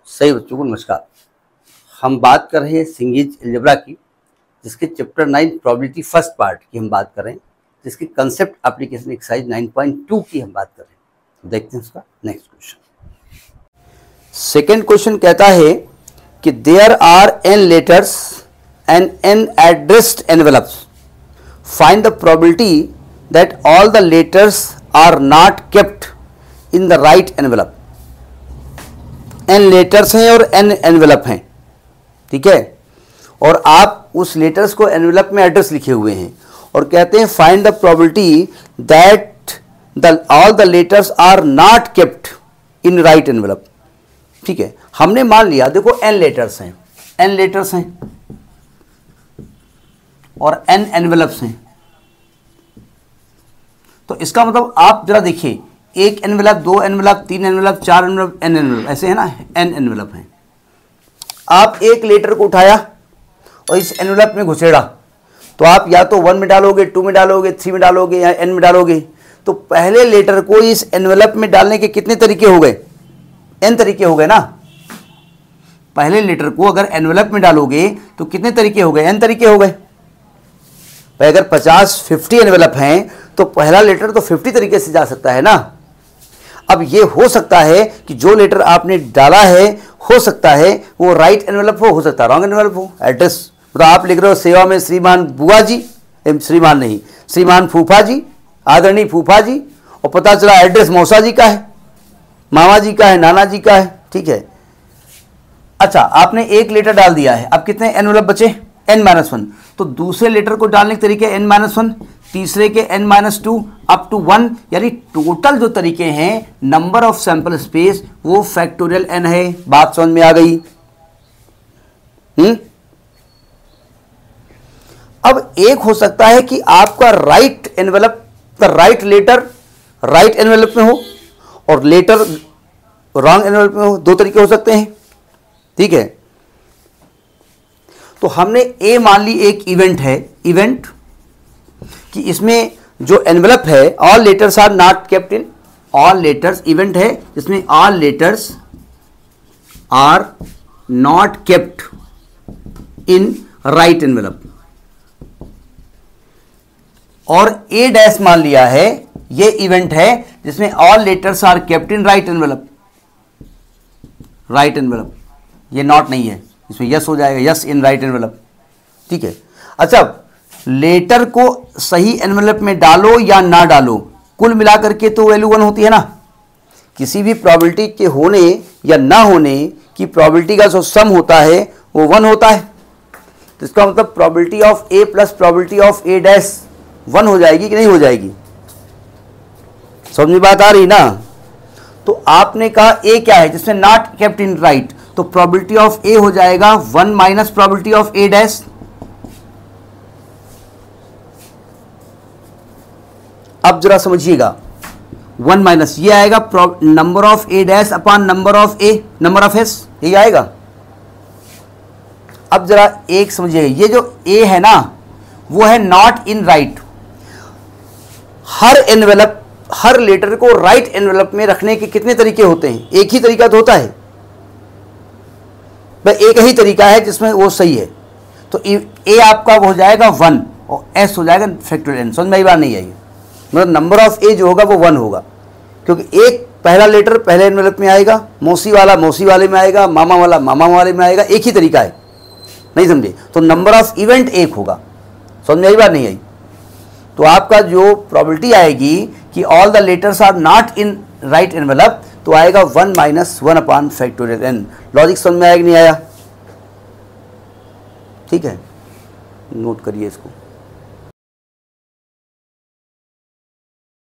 सही बच्चों को नमस्कार। हम बात कर रहे हैं सिंगेज अलजेब्रा की, जिसके चैप्टर 9 प्रोबेबिलिटी फर्स्ट पार्ट की हम बात कर रहे हैं, जिसकी कंसेप्ट एप्लीकेशन एक्सरसाइज 9.2 की हम बात कर रहे हैं। देखते हैं उसका नेक्स्ट क्वेश्चन। सेकेंड क्वेश्चन कहता है कि there are n letters and n addressed envelopes, find the probability that all the letters are not kept in the right envelope. n letters हैं और n एनवेलप हैं, ठीक है, और आप उस लेटर्स को एनवेलप में एड्रेस लिखे हुए हैं और कहते हैं find the probability that all the letters are not kept in right envelope. ठीक है, हमने मान लिया देखो n लेटर्स हैं, n लेटर्स हैं और n एनवेलप्स हैं। तो इसका मतलब आप जरा देखिए, एक एनवेलप, दो एनवेलप, तीन एनवेलप, चार एनवेलप, n एनवेलप, ऐसे है ना, n एनवेलप हैं। आप एक लेटर को उठाया और इस एनवेलप में घुसेड़ा, तो आप या तो 1 में डालोगे, 2 में डालोगे, 3 में डालोगे या n में डालोगे। तो पहले लेटर को इस एनवेलप में डालने के कितने तरीके हो गए? n तरीके हो गए ना। पहले लेटर को अगर एनवेलप में डालोगे तो कितने तरीके हो गए? n तरीके हो गए। भाई अगर 50 एनवेलप हैं तो पहला लेटर तो 50 तरीके से जा सकता है ना। अब ये हो सकता है कि जो लेटर आपने डाला है हो सकता है वो राइट एनवेलप हो सकता है रॉन्ग एनवेलप हो। एड्रेस मतलब आप लिख रहे हो सेवा में श्रीमान बुआ जी, श्रीमान नहीं, श्रीमान फूफा जी, आदरणीय फूफा जी, और पता चला एड्रेस मौसा जी का है, मामा जी का है, नाना जी का है। ठीक है, अच्छा आपने एक लेटर डाल दिया है, अब कितने एनवेलप बचे? n-1। तो दूसरे लेटर को डालने के तरीके n-1, तीसरे के n-2 अप टू 1, यानी टोटल जो तरीके हैं नंबर ऑफ सैंपल स्पेस वो फैक्टोरियल n है। बात समझ में आ गई? अब एक हो सकता है कि आपका right envelope, right letter right envelope में हो और लेटर रॉन्ग एनवेलप में हो। दो तरीके हो सकते हैं, ठीक है। तो हमने ए मान ली एक इवेंट है, इवेंट कि इसमें जो एनवेलप है all letters are not kept in, all letters event है जिसमें all letters are not kept in right envelope, और ए डैश मान लिया है ये इवेंट है जिसमें all letters are kept in right envelope, right envelope. ये नॉट नहीं है, इसमें यस हो जाएगा, यस इन राइट एनवेलप। ठीक है, अच्छा लेटर को सही एनवेलप में डालो या ना डालो, कुल मिलाकर के तो वैल्यू 1 होती है ना। किसी भी प्रोबेबिलिटी के होने या ना होने की प्रोबेबिलिटी का जो सम होता है वो 1 होता है। तो इसका मतलब probability of A plus probability of A dash 1 हो जाएगी कि नहीं हो जाएगी? समझ में बात आ रही ना। तो आपने कहा ए क्या है जिसमें नॉट केप्ट इन राइट, तो प्रोबेबिलिटी ऑफ ए हो जाएगा 1 minus probability of A dash. अब जरा समझिएगा, 1 माइनस ये आएगा number of A dash upon number of A, number of S, ये आएगा। अब जरा एक समझिएगा, ये जो ए है ना वो है नॉट इन राइट। हर एनवेलप, हर लेटर को राइट एनवेलप में रखने के कितने तरीके होते हैं? एक ही तरीका तो होता है भाई, एक ही तरीका है जिसमें वो सही है। तो ए आपका वो हो जाएगा 1 और एस हो जाएगा फैक्टोरियल n। समझ में आई बात नहीं आई? मतलब नंबर ऑफ ए जो होगा वो 1 होगा, क्योंकि एक पहला लेटर पहले एनवेलप में आएगा, मौसी वाला मौसी वाले में आएगा, मामा वाला मामा वाले में आएगा। एक ही तरीका है, नहीं समझे? तो नंबर ऑफ इवेंट 1 होगा। समझ में आई बात नहीं आई? तो आपका जो प्रोबेबिलिटी आएगी कि all the letters are not in right envelope, तो आएगा 1 minus 1 upon factorial n। Logic समझ में आया कि नहीं आया? ठीक है, नोट करिए इसको।